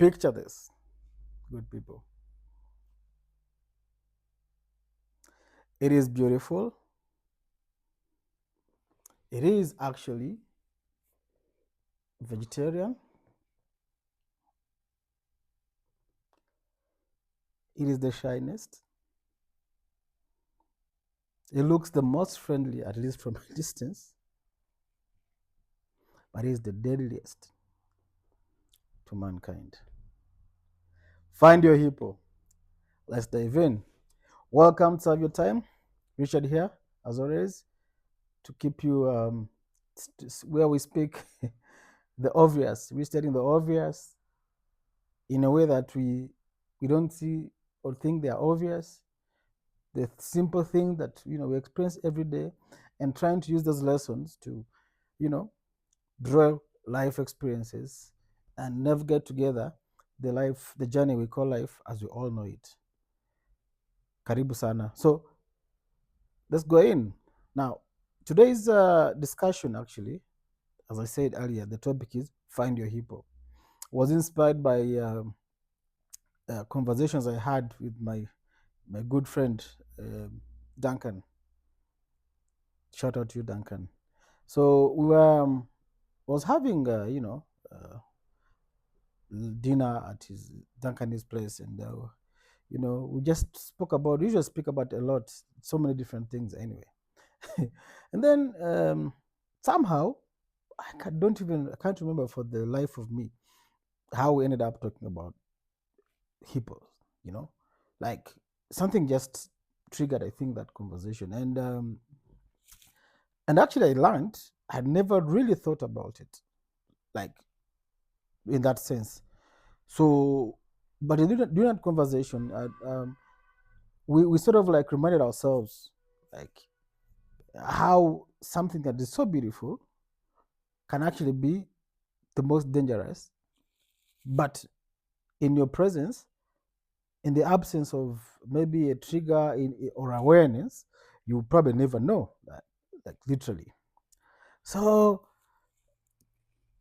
Picture this, good people. It is beautiful. It is actually vegetarian. It is the shyest. It looks the most friendly, at least from a distance, but it is the deadliest to mankind. Find your hippo. Let's dive in. Welcome to Have Your Time. Richard here, as always, to keep you where we speak the obvious. We're studying the obvious in a way that we don't see or think they are obvious. The simple thing that we experience every day, and trying to use those lessons to, you know, draw life experiences and navigate together the journey we call life as we all know it. Karibu sana. So let's go in. Now, today's discussion, actually, as I said earlier, the topic is Find Your Hippo. Was inspired by conversations I had with my good friend, Duncan. Shout out to you, Duncan. So we were was having dinner at his Duncan's place, and we just spoke about. We usually speak about a lot, so many different things anyway. And then somehow I can't remember for the life of me how we ended up talking about hippos. You know, like something just triggered, I think, that conversation, and actually I learned I had never really thought about it, like in that sense. So, but during that conversation, we sort of like reminded ourselves, like how something that is so beautiful can actually be the most dangerous, but in your presence, in the absence of maybe a trigger or awareness, you probably never know that, like literally. So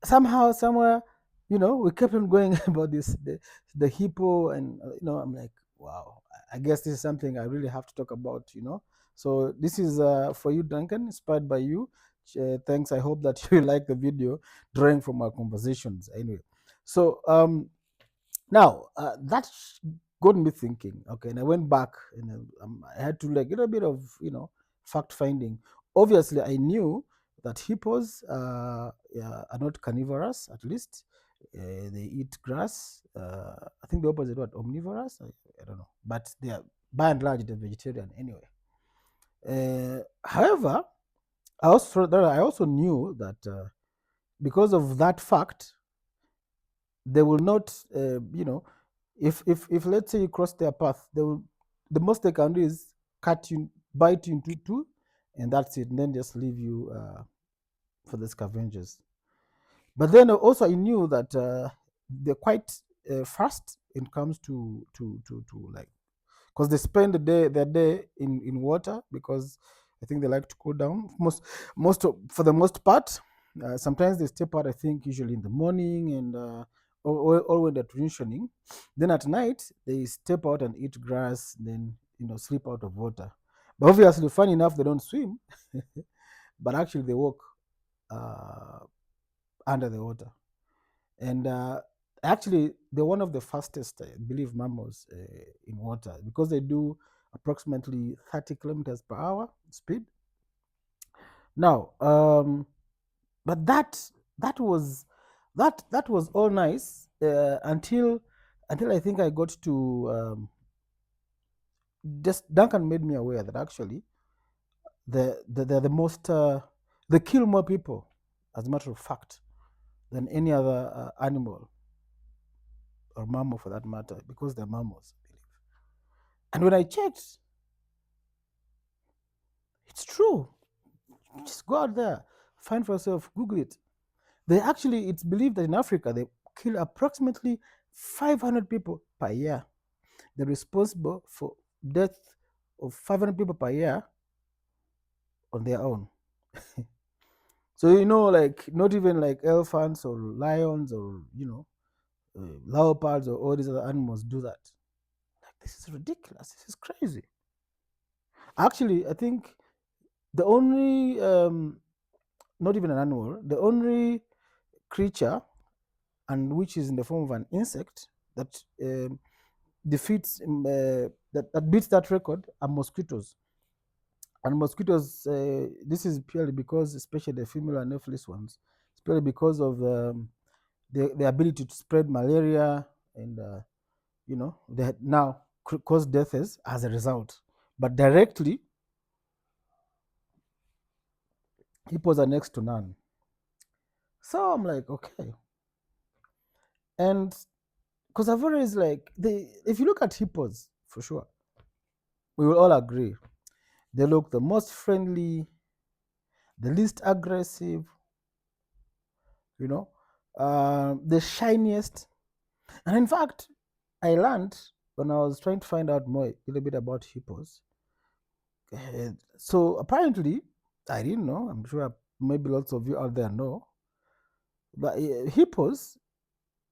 somehow, somewhere, we kept on going about the hippo, and I'm like, wow, I guess this is something I really have to talk about. So this is for you, Duncan, inspired by you. Thanks. I hope that you like the video drawing from our conversations. Anyway, so now that got me thinking. Okay, and I went back, and I had to like get a bit of fact finding. Obviously, I knew that hippos yeah, are not carnivorous. At least they eat grass. I think the opposite word, omnivorous. I don't know, but they are by and large they're vegetarian anyway. However, I also knew that because of that fact, they will not, if let's say you cross their path, the most they can do is cut you, bite you into two, and that's it, and then just leave you for the scavengers. But then also I knew that they're quite fast when it comes to like, because they spend their day in water, because I think they like to cool down for the most part. Sometimes they step out, I think, usually in the morning, and or when they're transitioning. Then at night they step out and eat grass, then sleep out of water. But obviously, funny enough, they don't swim, but actually they walk uh, under the water. And actually, they're one of the fastest, I believe, mammals in water, because they do approximately 30 kilometers per hour speed. Now, but that was all nice until I think I got to just Duncan made me aware that actually they're the most they kill more people, as a matter of fact, than any other animal or mammal for that matter, because they're mammals, I believe. And when I checked, it's true. Just go out there, find for yourself, Google it. It's believed that in Africa they kill approximately 500 people per year. They're responsible for death of 500 people per year on their own. So like not even like elephants or lions or leopards or all these other animals do that. Like, this is ridiculous. This is crazy. Actually, I think the only, not even an animal, the only creature, and which is in the form of an insect, that defeats, that beats that record are mosquitoes. And mosquitoes, this is purely because, especially the female anopheles ones, it's purely because of the ability to spread malaria, and they now cause deaths as a result. But directly, hippos are next to none. So I'm like, okay. And because I've always like, if you look at hippos, for sure, we will all agree, they look the most friendly, the least aggressive, the shiniest. And in fact, I learned when I was trying to find out more, a little bit about hippos. So apparently, I didn't know. I'm sure maybe lots of you out there know. But hippos,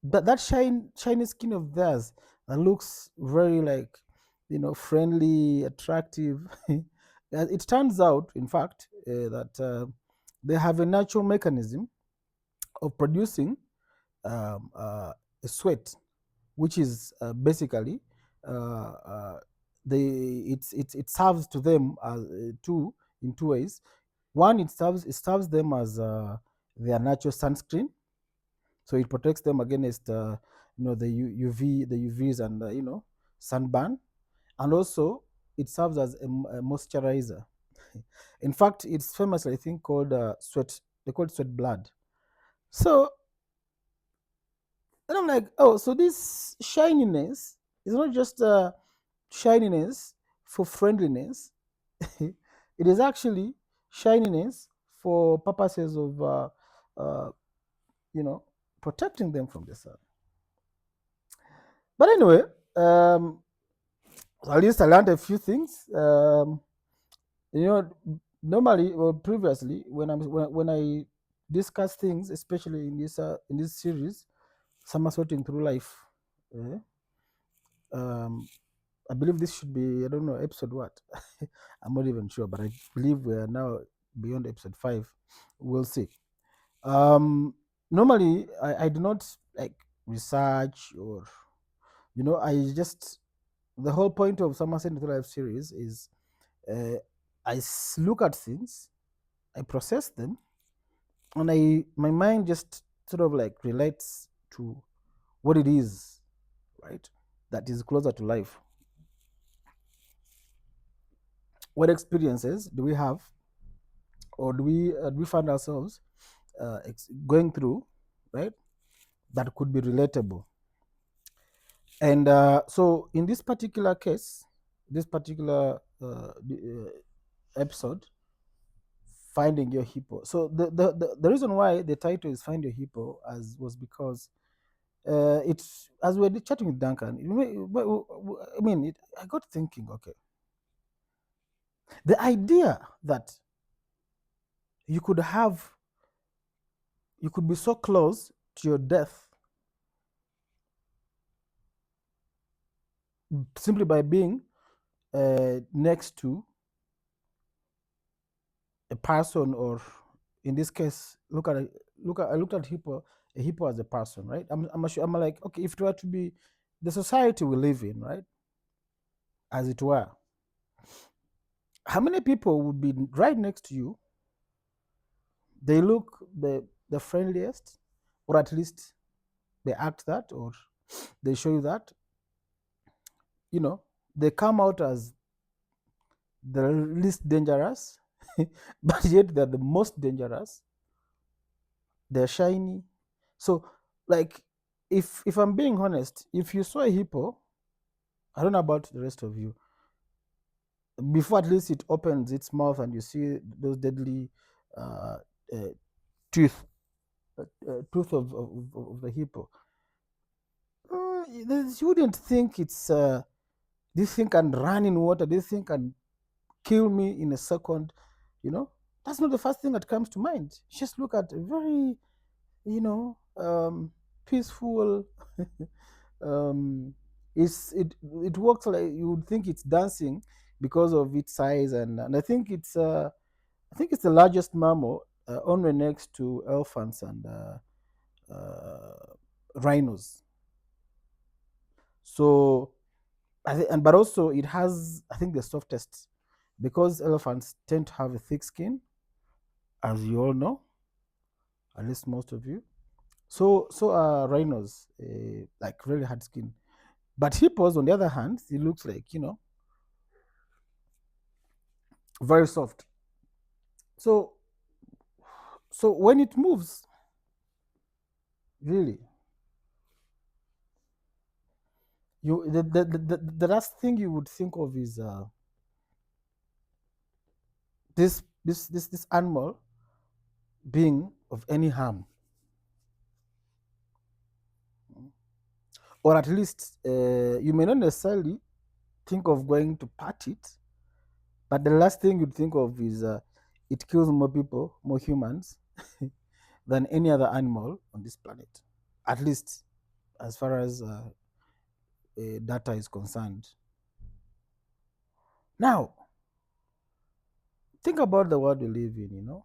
that shiny skin of theirs that looks very like, friendly, attractive. It turns out, in fact, that they have a natural mechanism of producing a sweat, which is basically, uh, uh, it serves to them as in two ways. One, it serves them as their natural sunscreen, so it protects them against the UVs and sunburn, and also it serves as a moisturizer. In fact, it's famously, I think, called sweat. They call it sweat blood. So, and I'm like, oh, so this shininess is not just shininess for friendliness. It is actually shininess for purposes of, uh, you know, protecting them from the sun. But anyway, at least I learned a few things. You know, normally or previously, when I discuss things, especially in this series, summer sorting through life. eh, um, I believe this should be, I don't know, episode what? I'm not even sure, but I believe we are now beyond episode 5. We'll see. Normally, I do not like research, or, I just, the whole point of Summer Sent Life series is, uh, look at things, I process them, and my mind just sort of like relates to what it is, right? That is closer to life. What experiences do we have, or do we find ourselves going through, right? That could be relatable. And so, in this particular case, this particular episode, finding your hippo. So the reason why the title is Find Your Hippo as was because it's, as we were chatting with Duncan, I mean, I got thinking, okay, the idea that you could have, you could be so close to your death simply by being next to a person, or in this case, I looked at a hippo as a person, right? I'm like, okay, if it were to be the society we live in, right, as it were, how many people would be right next to you? They look the friendliest, or at least they act that, or they show you that, they come out as the least dangerous, but yet they're the most dangerous. They're shiny. So, like, if I'm being honest, if you saw a hippo, I don't know about the rest of you, before at least it opens its mouth and you see those deadly uh, uh, teeth, tooth of the hippo, you wouldn't think it's this thing can run in water, this thing can kill me in a second. That's not the first thing that comes to mind. Just look at a very, you know um, peaceful. um, it works like you would think it's dancing because of its size, and I think it's the largest mammal, only next to elephants and rhinos. So and but also it has, I think, the softest, because elephants tend to have a thick skin, as you all know, at least most of you. So are rhinos, like really hard skin. But hippos, on the other hand, it looks like, very soft. So so when it moves, really, the last thing you would think of is this animal being of any harm, or at least you may not necessarily think of going to pat it, but the last thing you'd think of is it kills more people, more humans, than any other animal on this planet, at least as far as data is concerned. Now, think about the world we live in,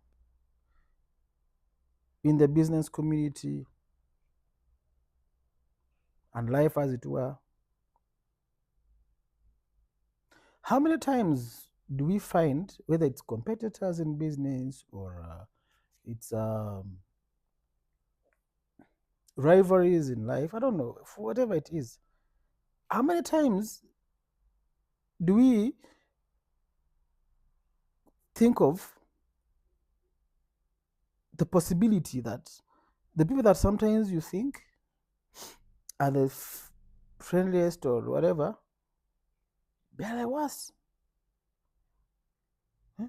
in the business community and life, as it were. How many times do we find, whether it's competitors in business or it's rivalries in life, I don't know, for whatever it is, how many times do we think of the possibility that the people that sometimes you think are the friendliest or whatever, they're the worst? Eh?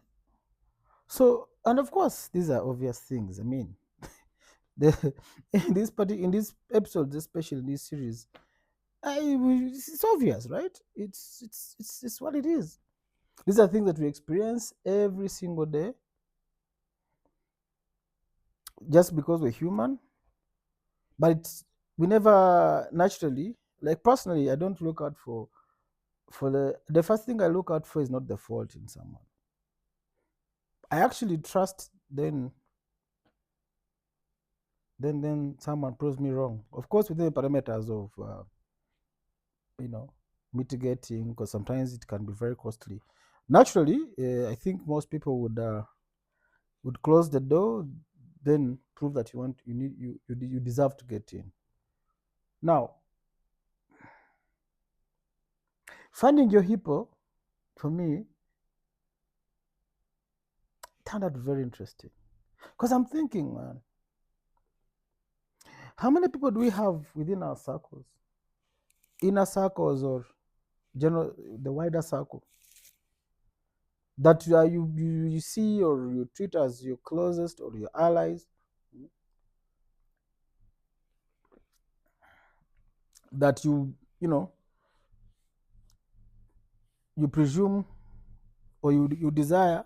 So, and of course, these are obvious things. I mean, the, in this episode, especially in this series, it's obvious, right? It's what it is. These are things that we experience every single day, just because we're human. But we never naturally, like personally, I don't look out for the first thing I look out for is not the fault in someone. I actually trust, then someone proves me wrong. Of course, within the parameters of you know mitigating, because sometimes it can be very costly. Naturally, I think most people would close the door, then prove that you deserve to get in. Now, finding your hippo, for me, turned out very interesting, because I'm thinking, man, how many people do we have within our circles, inner circles or general, the wider circle, that you see or you treat as your closest or your allies, that you presume, or you desire,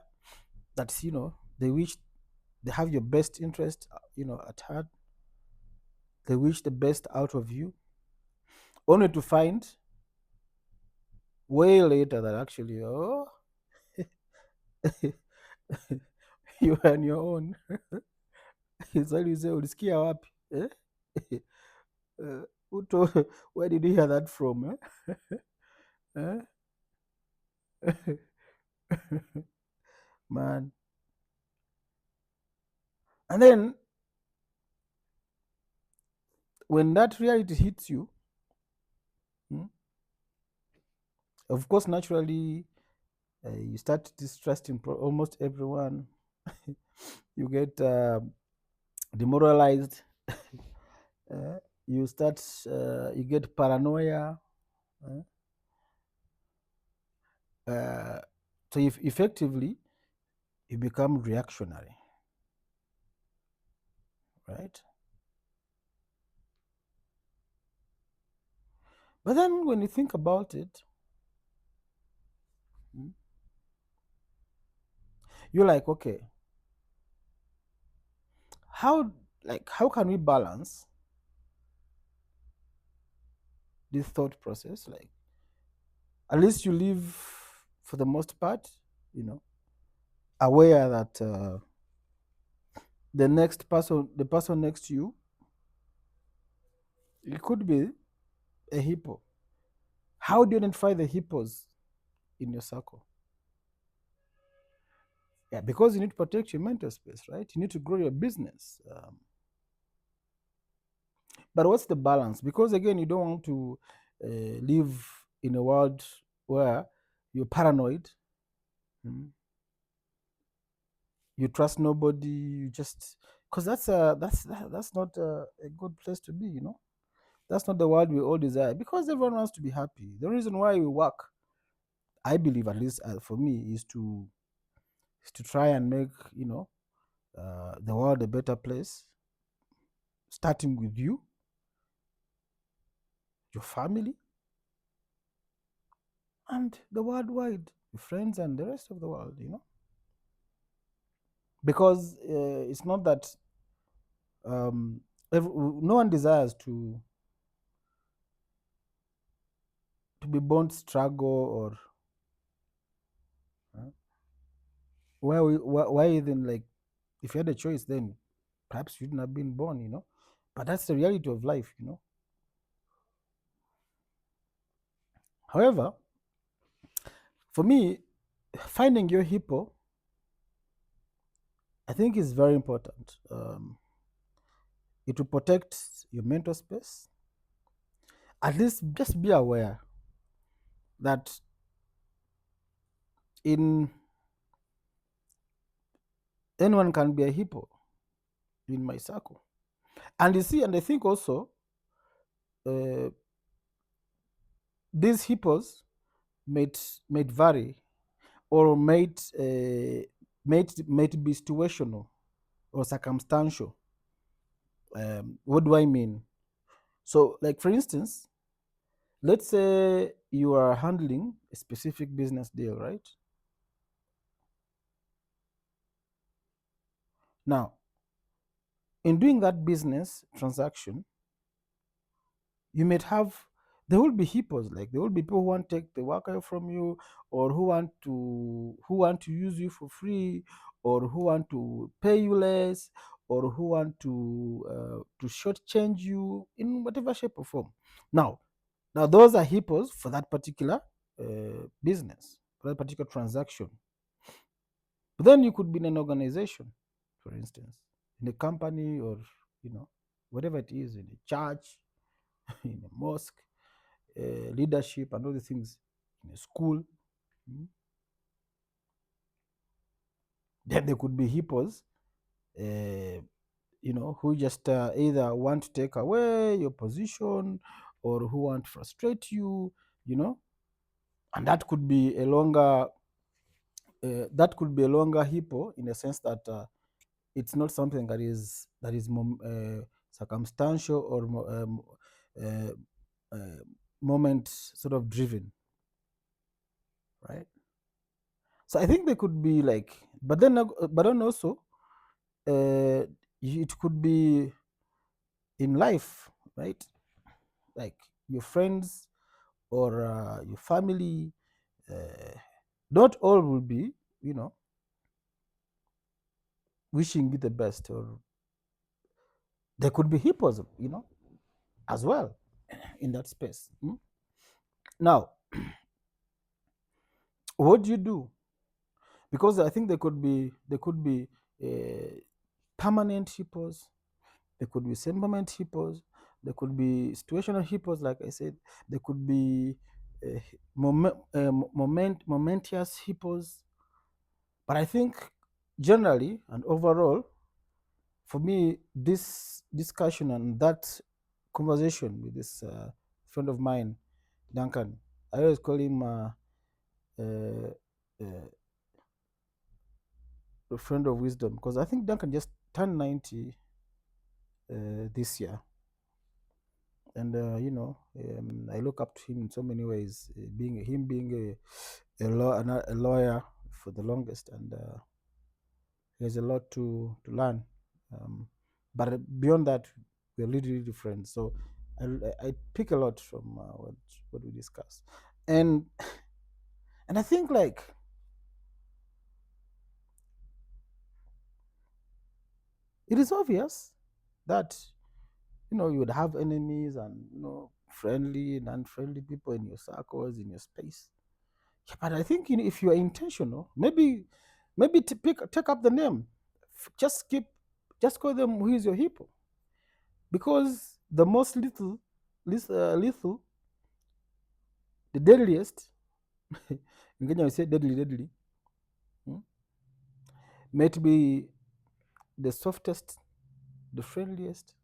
that they wish they have your best interest at heart, they wish the best out of you, only to find way later that actually, oh, you are on your own. Swahili say ulisikia wapi, eh? Where did you hear that from, eh? Man. And then when that reality hits you, hmm, of course, naturally, you start distrusting almost everyone. You get demoralized. You get paranoia. uh, so if effectively you become reactionary, right? But then when you think about it, hmm, you're like, okay, how how can we balance this thought process, like at least you live for the most part, you know, aware that the person next to you, it could be a hippo. How do you identify the hippos in your circle? Yeah, because you need to protect your mental space, right? You need to grow your business. But what's the balance? Because again, you don't want to live in a world where you're paranoid, mm, you trust nobody, you just because that's not a good place to be. You know, that's not the world we all desire. Because everyone wants to be happy. The reason why we work, I believe, at least for me, is to try and make the world a better place, starting with you, your family, and the worldwide, your friends, and the rest of the world. You know, because it's not that no one desires to be born to struggle or why even, like, if you had a choice, then perhaps you shouldn't have been born. You know, but that's the reality of life. You know, however, for me, finding your hippo, I think, is very important. It will protect your mental space. At least just be aware that in anyone can be a hippo in my circle. And you see, and I think also uh, these hippos might vary, or might be situational or circumstantial. What do I mean? So, like, for instance, let's say you are handling a specific business deal, right? Now, in doing that business transaction, you might have there will be hippos, like there will be people who want to take the work away from you, or who want to use you for free, or who want to pay you less, or who want to shortchange you in whatever shape or form. Now those are hippos for that particular business, for that particular transaction. But then you could be in an organization, for instance, in a company, or whatever it is, in a church, in a mosque, leadership, and all the things, in a school. mm, Then there could be hippos, uh, who just either want to take away your position, or who want to frustrate you, you know, and that could be a longer hippo, in a sense that it's not something that is circumstantial, or uh, uh, moment sort of driven, right? So I think they could be like, but then also, uh, it could be in life, right? Like your friends, or your family. Uh, not all will be, you know, wishing you the best, or there could be hippos, as well, in that space. Now, what do you do? Because I think there could be uh, permanent hippos, there could be semi-permanent hippos, there could be situational hippos, like I said, there could be momentous hippos. But I think, generally and overall, for me, this discussion and that conversation with this friend of mine, Duncan, I always call him uh, uh, a friend of wisdom, because I think Duncan just turned 90 this year. And I look up to him in so many ways, being a lawyer for the longest, and he has a lot to learn. um, but beyond that, we're really, really friends. So I pick a lot from what we discussed, and I think like it is obvious that you would have enemies and friendly and unfriendly people in your circles, in your space. Yeah, but I think if you are intentional, maybe to take up the name. Just just call them who is your hippo, because the most lethal, the deadliest. In Kenya we say deadly, hmm, might be the softest, the friendliest.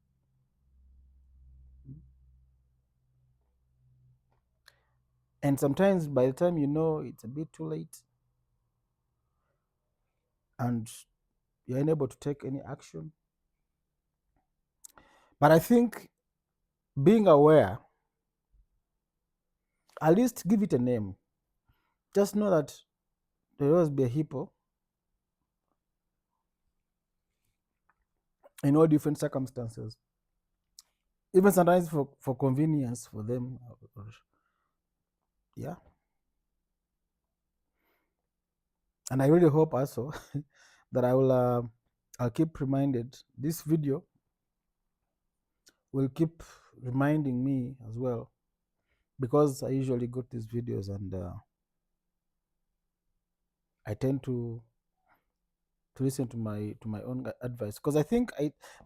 And sometimes by the time it's a bit too late and you're unable to take any action. But I think being aware, at least give it a name. Just know that there will always be a hippo in all different circumstances, even sometimes for convenience for them. Yeah. And I really hope also that I'll keep reminded. This video will keep reminding me as well, because I usually got these videos and I tend to listen to my own advice, because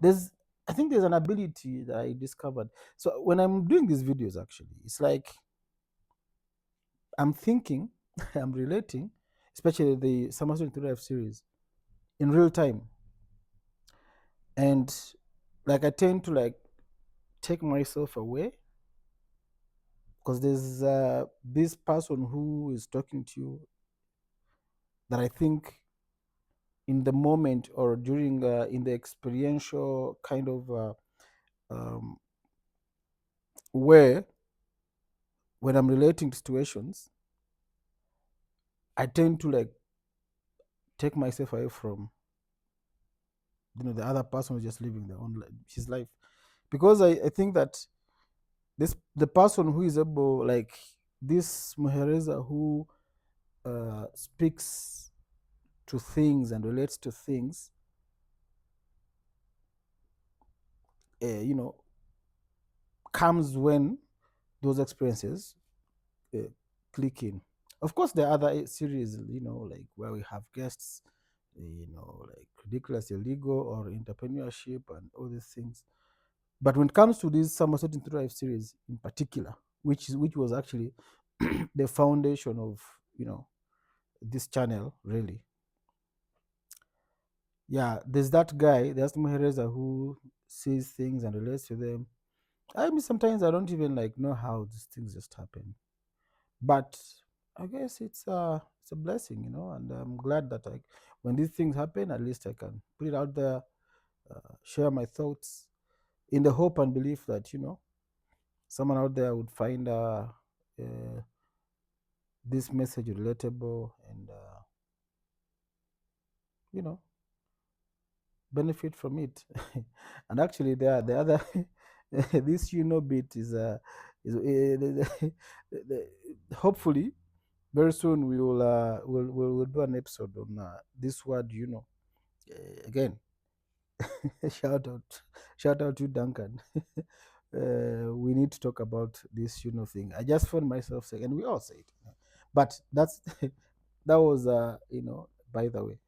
there's I think there's an ability that I discovered. So when I'm doing these videos, actually, it's like I'm thinking, I'm relating, especially the Summer 25 series, in real time. And like I tend to like take myself away, because there's this person who is talking to you that I think in the moment or during in the experiential kind of um, where, when I'm relating to situations, I tend to like take myself away from the other person who's just living their own his life, because I think that the person who is able, like this Muhereza, who speaks to things and relates to things, you know, comes when those experiences uh, click in. Of course, there are other series, like where we have guests, like ridiculous, illegal, or entrepreneurship and all these things. But when it comes to this Somerset Drive series in particular, which was actually the foundation of this channel, really. Yeah, there's that guy, there's Muhereza, who sees things and relates to them. I mean, sometimes I don't even like know how these things just happen, but I guess it's a blessing, and I'm glad that when these things happen, at least I can put it out there, share my thoughts, in the hope and belief that someone out there would find uh, this message relatable and you know benefit from it. And actually, the other this bit hopefully very soon we will we'll do an episode on this word. Again, shout out to Duncan. We need to talk about this thing. I just found myself saying, and we all say it, but that's that was by the way.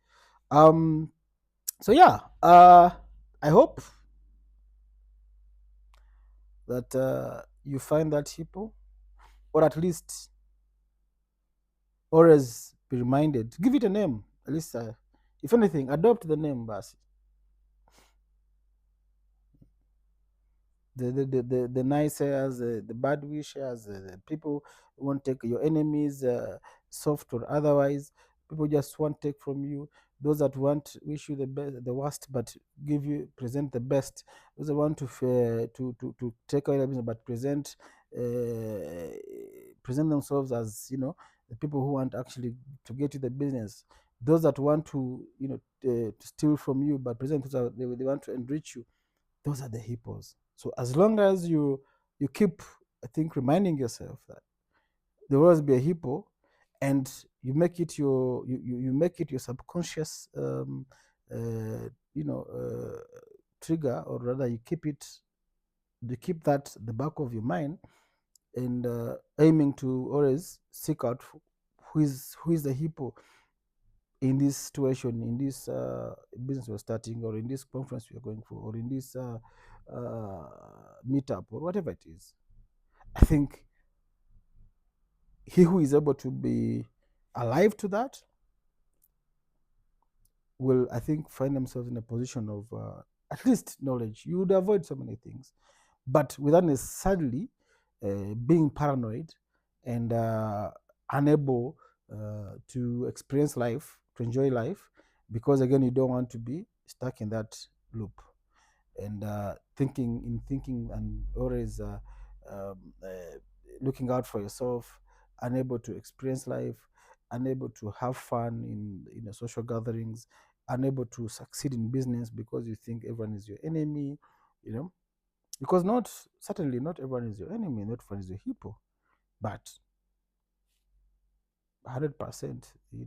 So yeah, I hope that you find that hippo, or at least always be reminded, give it a name, at least if anything, adopt the name, Basi. The naysayers, the bad wishers, the people who won't take your enemies, soft or otherwise. People just won't take from you. Those that want wish you the best, the worst, but present the best. Those that want to take away the business, but present themselves as the people who want actually to get you the business. Those that want to to steal from you, but present themselves, they want to enrich you. Those are the hippos. So as long as you you keep, I think, reminding yourself that there will always be a hippo, and you make it you make it your subconscious you know trigger, or rather you keep that at the back of your mind, and aiming to always seek out who is the hippo in this situation, in this business we're starting, or in this conference we're going for, or in this meetup, or whatever it is. I think he who is able to be alive to that will, I think, find themselves in a position of at least knowledge. You would avoid so many things, but without necessarily being paranoid and unable to experience life, to enjoy life, because again, you don't want to be stuck in that loop, and thinking and always um, uh, looking out for yourself, unable to experience life, unable to have fun in the social gatherings, unable to succeed in business because you think everyone is your enemy, you know, because certainly not everyone is your enemy, not everyone is your hippo, but 100%, there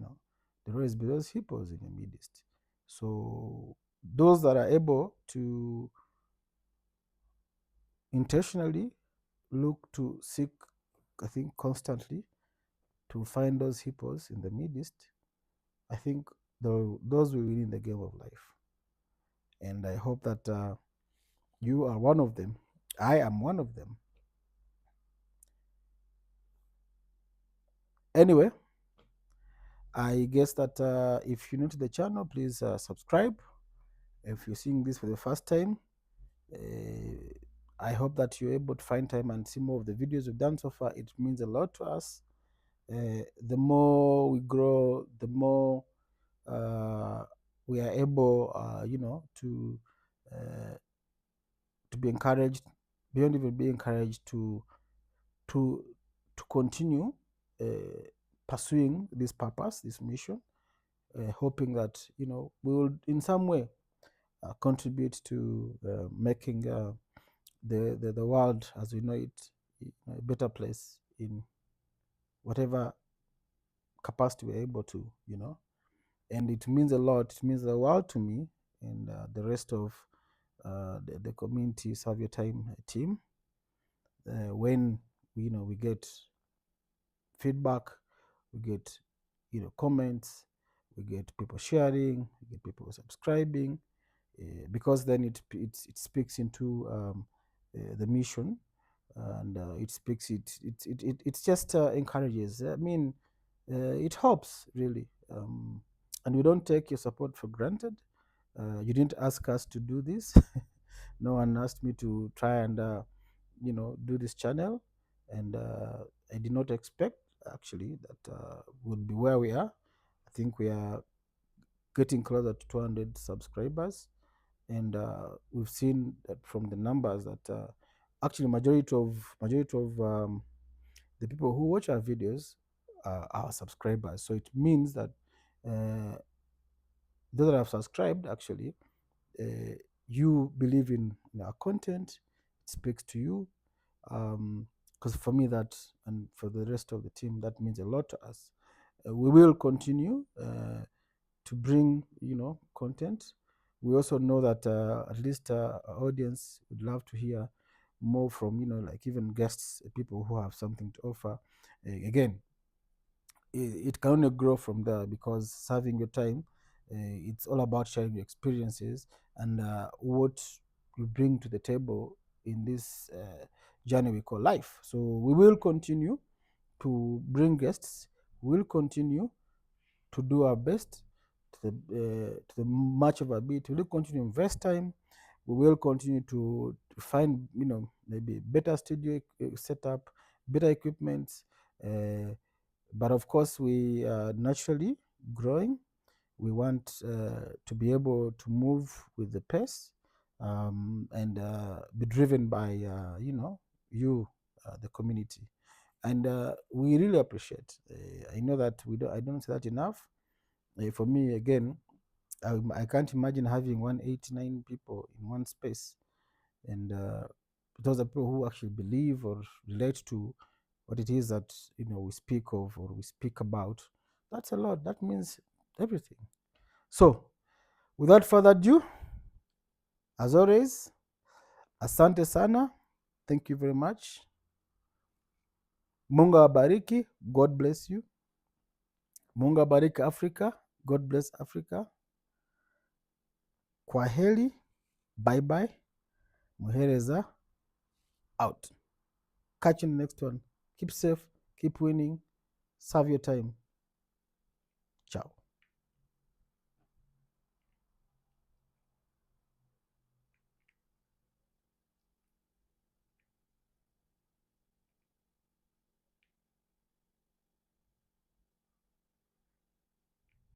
will always be those hippos in your midst. So those that are able to intentionally look to seek, I think, constantly to find those hippos in the midst, I think those will win in the game of life. And I hope that you are one of them. I am one of them. Anyway, I guess that if you're new to the channel, please subscribe. If you're seeing this for the first time, I hope that you're able to find time and see more of the videos we've done so far. It means a lot to us. The more we grow, the more we are able, to be encouraged, beyond even being encouraged, to continue pursuing this purpose, this mission, hoping that we will in some way contribute to making the world as we know it a better place in whatever capacity we're able to, and it means a lot. It means the world to me and the rest of the community Serve Your Time team. When we get feedback, we get comments, we get people sharing, we get people subscribing, because then it speaks into the mission, and it speaks it just encourages. I mean, it helps really, and we don't take your support for granted. You didn't ask us to do this. No one asked me to try and do this channel, and I did not expect actually that would be where we are. I think we are getting closer to 200 subscribers, and we've seen that from the numbers that actually majority of the people who watch our videos are our subscribers. So it means that uh, those that have subscribed, actually, uh, you believe in our content. It speaks to you, because for me, that, and for the rest of the team, that means a lot to us. We will continue to bring content. We also know that at least our audience would love to hear more from like even guests, people who have something to offer. Again, it can only grow from there, because serving your time, it's all about sharing your experiences and what you bring to the table in this journey we call life. So we will continue to bring guests. We will continue to do our best to the much of our ability. We will continue to invest time. We will continue to find maybe better studio setup, better equipment. But of course, we are naturally growing. We want to be able to move with the pace, and be driven by you, the community, and we really appreciate. I know that I don't say that enough. For me, again, I can't imagine having 189 people in one space, and those are people who actually believe or relate to what it is that we speak of or we speak about. That's a lot. That means everything. So, without further ado, as always, asante sana. Thank you very much. Mungu awabariki. God bless you. Mungu awabariki Africa. God bless Africa. Kwaheri. Bye bye. Muhereza out. Catch you in the next one. Keep safe. Keep winning. Serve your time.